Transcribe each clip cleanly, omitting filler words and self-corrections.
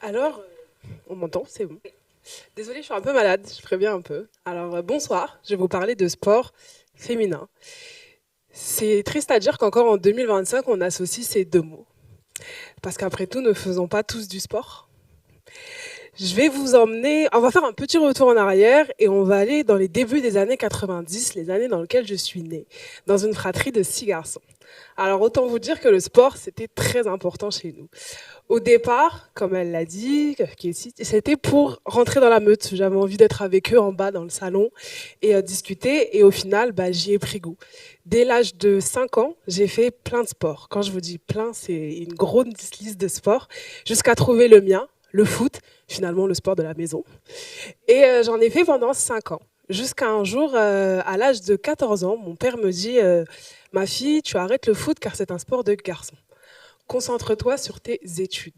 Alors, on m'entend, c'est bon. Désolée, je suis un peu malade, je préviens un peu. Alors, bonsoir, je vais vous parler de sport féminin. C'est triste à dire qu'encore en 2025, on associe ces deux mots. Parce qu'après tout, ne faisons pas tous du sport. Je vais vous emmener, on va faire un petit retour en arrière et on va aller dans les débuts des années 90, les années dans lesquelles je suis née, dans une fratrie de 6 garçons. Alors, autant vous dire que le sport, c'était très important chez nous. Au départ, comme elle l'a dit, c'était pour rentrer dans la meute. J'avais envie d'être avec eux en bas dans le salon et discuter. Et au final, j'y ai pris goût. Dès l'âge de 5 ans, j'ai fait plein de sports. Quand je vous dis plein, c'est une grosse liste de sports, jusqu'à trouver le mien, le foot, finalement le sport de la maison. Et j'en ai fait pendant 5 ans. Jusqu'à un jour, à l'âge de 14 ans, mon père me dit ma fille, tu arrêtes le foot car c'est un sport de garçon. Concentre-toi sur tes études.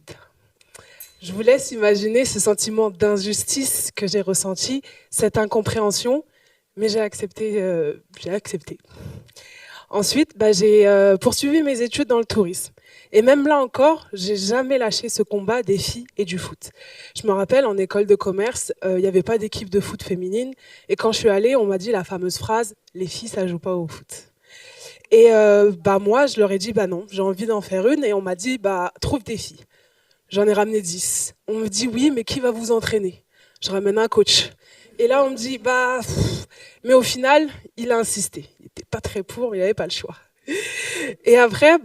Je vous laisse imaginer ce sentiment d'injustice que j'ai ressenti, cette incompréhension, mais j'ai accepté. Ensuite, j'ai poursuivi mes études dans le tourisme. Et même là encore, j'ai jamais lâché ce combat des filles et du foot. Je me rappelle, en école de commerce, il n'y avait pas d'équipe de foot féminine. Et quand je suis allée, on m'a dit la fameuse phrase « les filles, ça joue pas au foot ». Et moi, je leur ai dit non, j'ai envie d'en faire une. Et on m'a dit trouve des filles. J'en ai ramené 10. On me dit oui, mais qui va vous entraîner? Je ramène un coach. Et là, on me dit mais au final, il a insisté. Il n'était pas très pour, il n'avait pas le choix. Et après,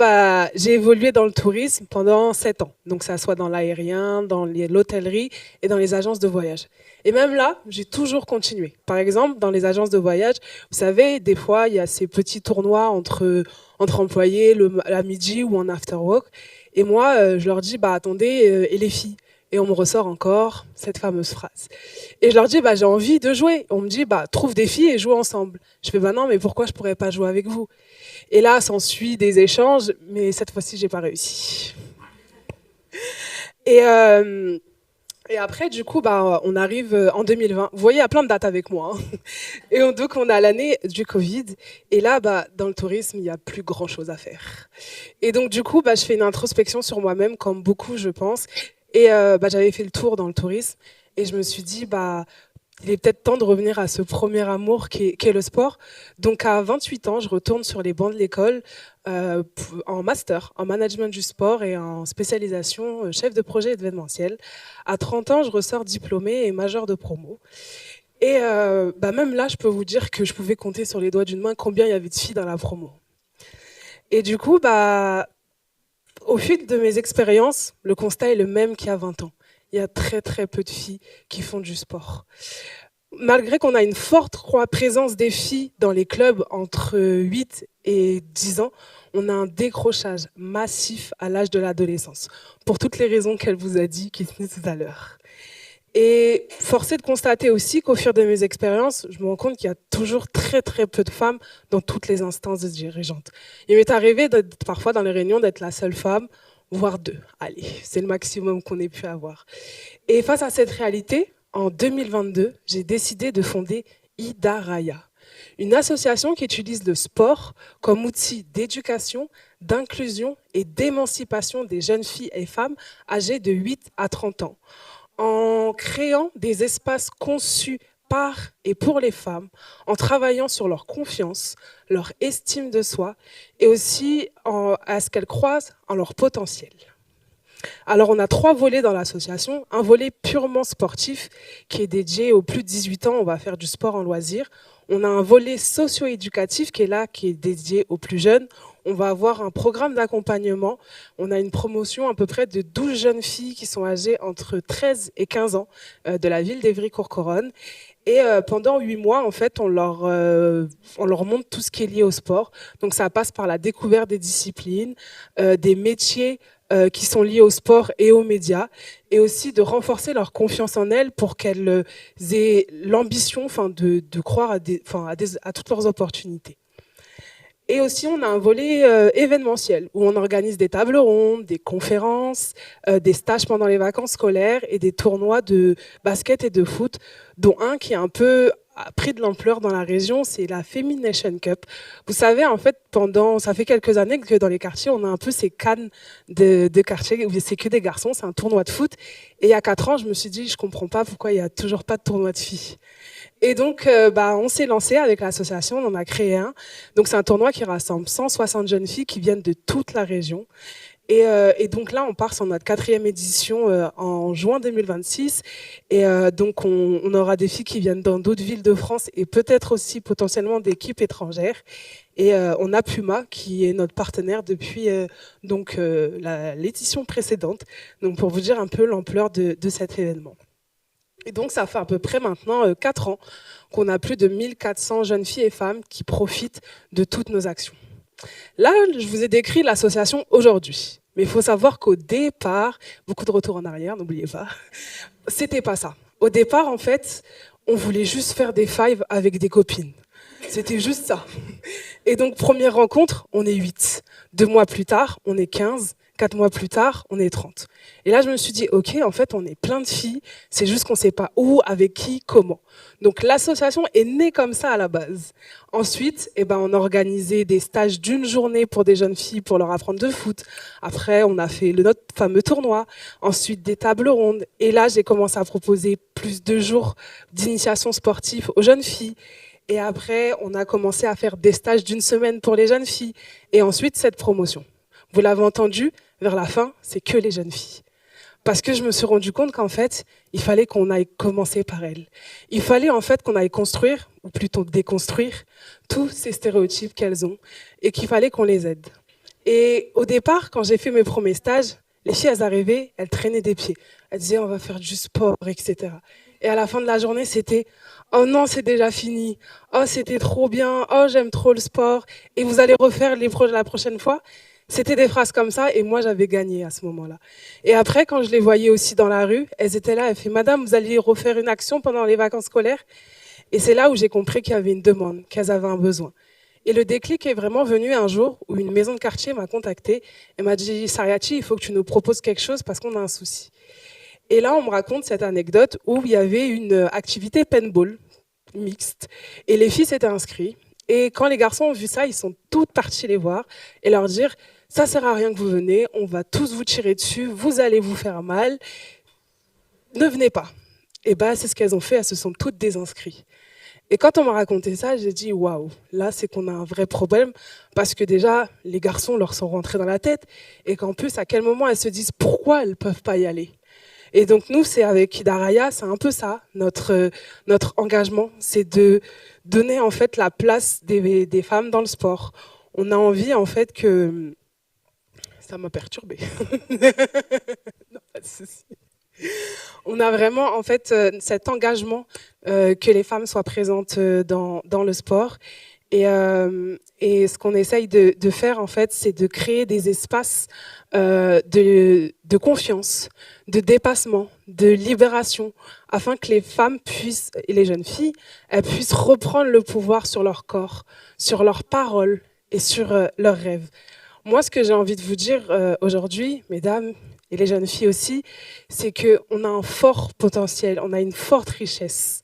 j'ai évolué dans le tourisme pendant 7 ans. Donc, ça soit dans l'aérien, dans l'hôtellerie et dans les agences de voyage. Et même là, j'ai toujours continué. Par exemple, dans les agences de voyage, vous savez, des fois, il y a ces petits tournois entre employés, à midi ou en after work. Et moi, je leur dis, attendez, et les filles? Et on me ressort encore cette fameuse phrase. Et je leur dis, j'ai envie de jouer. On me dit, trouve des filles et joue ensemble. Je fais, non, mais pourquoi je pourrais pas jouer avec vous? Et là, s'ensuit des échanges, mais cette fois-ci, j'ai pas réussi. Et, euh, et après, du coup, on arrive en 2020. Vous voyez, il y a plein de dates avec moi. Hein. Donc, on a l'année du Covid. Et là, dans le tourisme, il n'y a plus grand-chose à faire. Et donc, du coup, je fais une introspection sur moi-même, comme beaucoup, je pense. Et j'avais fait le tour dans le tourisme. Et je me suis dit, il est peut-être temps de revenir à ce premier amour qu'est le sport. Donc, à 28 ans, je retourne sur les bancs de l'école en master, en management du sport et en spécialisation chef de projet événementiel. À 30 ans, je ressors diplômée et majeure de promo. Et même là, je peux vous dire que je pouvais compter sur les doigts d'une main combien il y avait de filles dans la promo. Et du coup, au fil de mes expériences, le constat est le même qu'il y a 20 ans. Il y a très très peu de filles qui font du sport. Malgré qu'on a une forte présence des filles dans les clubs entre 8 et 10 ans, on a un décrochage massif à l'âge de l'adolescence, pour toutes les raisons qu'elle vous a dit tout à l'heure. Et force est de constater aussi qu'au fur de mes expériences, je me rends compte qu'il y a toujours très très peu de femmes dans toutes les instances dirigeantes. Il m'est arrivé parfois dans les réunions d'être la seule femme, voire deux. Allez, c'est le maximum qu'on ait pu avoir. Et face à cette réalité, en 2022, j'ai décidé de fonder Ida Raya, une association qui utilise le sport comme outil d'éducation, d'inclusion et d'émancipation des jeunes filles et femmes âgées de 8 à 30 ans, en créant des espaces conçus par et pour les femmes, en travaillant sur leur confiance, leur estime de soi et aussi à ce qu'elles croisent en leur potentiel. Alors, on a 3 volets dans l'association. Un volet purement sportif qui est dédié aux plus de 18 ans. On va faire du sport en loisir. On a un volet socio-éducatif qui est là, qui est dédié aux plus jeunes. On va avoir un programme d'accompagnement. On a une promotion à peu près de 12 jeunes filles qui sont âgées entre 13 et 15 ans de la ville d'Évry-Courcouronnes. Et pendant 8 mois, en fait, on leur montre tout ce qui est lié au sport. Donc, ça passe par la découverte des disciplines, des métiers qui sont liées au sport et aux médias, et aussi de renforcer leur confiance en elles pour qu'elles aient l'ambition de croire à toutes leurs opportunités. Et aussi, on a un volet événementiel où on organise des tables rondes, des conférences, des stages pendant les vacances scolaires et des tournois de basket et de foot, dont un qui est un peu a pris de l'ampleur dans la région, c'est la Femination Cup. Vous savez, en fait, ça fait quelques années que dans les quartiers, on a un peu ces cannes de quartier où c'est que des garçons, c'est un tournoi de foot. Et il y a 4 ans, je me suis dit, je comprends pas pourquoi il y a toujours pas de tournoi de filles. Et donc, on s'est lancé avec l'association, on en a créé un. Donc, c'est un tournoi qui rassemble 160 jeunes filles qui viennent de toute la région. Et donc là, on part sur notre 4e édition en juin 2026. Et donc, on aura des filles qui viennent dans d'autres villes de France et peut-être aussi potentiellement d'équipes étrangères. Et on a Puma qui est notre partenaire depuis l'édition précédente. Donc, pour vous dire un peu l'ampleur de cet événement. Et donc, ça fait à peu près maintenant 4 ans qu'on a plus de 1400 jeunes filles et femmes qui profitent de toutes nos actions. Là, je vous ai décrit l'association aujourd'hui. Mais il faut savoir qu'au départ, beaucoup de retours en arrière, n'oubliez pas, c'était pas ça. Au départ, en fait, on voulait juste faire des fives avec des copines. C'était juste ça. Et donc, première rencontre, on est 8. 2 mois plus tard, on est 15. 4 mois plus tard, on est 30. Et là, je me suis dit, OK, en fait, on est plein de filles. C'est juste qu'on ne sait pas où, avec qui, comment. Donc, l'association est née comme ça à la base. Ensuite, on a organisé des stages d'1 journée pour des jeunes filles pour leur apprendre de foot. Après, on a fait notre fameux tournoi. Ensuite, des tables rondes. Et là, j'ai commencé à proposer plus de jours d'initiation sportive aux jeunes filles. Et après, on a commencé à faire des stages d'1 semaine pour les jeunes filles. Et ensuite, cette promotion. Vous l'avez entendu, vers la fin, c'est que les jeunes filles. Parce que je me suis rendu compte qu'en fait, il fallait qu'on aille commencer par elles. Il fallait en fait qu'on aille construire, ou plutôt déconstruire, tous ces stéréotypes qu'elles ont, et qu'il fallait qu'on les aide. Et au départ, quand j'ai fait mes premiers stages, les filles, elles arrivaient, elles traînaient des pieds. Elles disaient, on va faire du sport, etc. Et à la fin de la journée, c'était, oh non, c'est déjà fini. Oh, c'était trop bien. Oh, j'aime trop le sport. Et vous allez refaire la prochaine fois. C'était des phrases comme ça, et moi, j'avais gagné à ce moment-là. Et après, quand je les voyais aussi dans la rue, elles étaient là, elles faisaient, Madame, vous alliez refaire une action pendant les vacances scolaires? Et c'est là où j'ai compris qu'il y avait une demande, qu'elles avaient un besoin. Et le déclic est vraiment venu un jour où une maison de quartier m'a contactée et m'a dit, Sariati, il faut que tu nous proposes quelque chose parce qu'on a un souci. Et là, on me raconte cette anecdote où il y avait une activité paintball mixte, et les filles s'étaient inscrites. Et quand les garçons ont vu ça, ils sont toutes partis les voir et leur dire, ça sert à rien que vous venez, on va tous vous tirer dessus, vous allez vous faire mal, ne venez pas. Et c'est ce qu'elles ont fait, elles se sont toutes désinscrites. Et quand on m'a raconté ça, j'ai dit, waouh, là c'est qu'on a un vrai problème, parce que déjà, les garçons leur sont rentrés dans la tête, et qu'en plus, à quel moment elles se disent pourquoi elles ne peuvent pas y aller. Et donc nous, c'est avec Hidaraya, c'est un peu ça, notre engagement, c'est de donner en fait la place des femmes dans le sport. On a envie en fait que... Ça m'a perturbée. Non, pas de souci. On a vraiment en fait cet engagement que les femmes soient présentes dans le sport. Et ce qu'on essaye de faire, en fait, c'est de créer des espaces de confiance, de dépassement, de libération, afin que les femmes puissent, et les jeunes filles, elles puissent reprendre le pouvoir sur leur corps, sur leurs paroles et sur leurs rêves. Moi, ce que j'ai envie de vous dire aujourd'hui, mesdames, et les jeunes filles aussi, c'est qu'on a un fort potentiel, on a une forte richesse.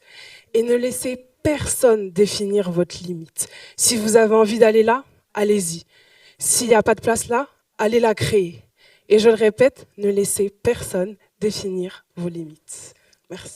Et ne laissez personne définir votre limite. Si vous avez envie d'aller là, allez-y. S'il n'y a pas de place là, allez la créer. Et je le répète, ne laissez personne définir vos limites. Merci.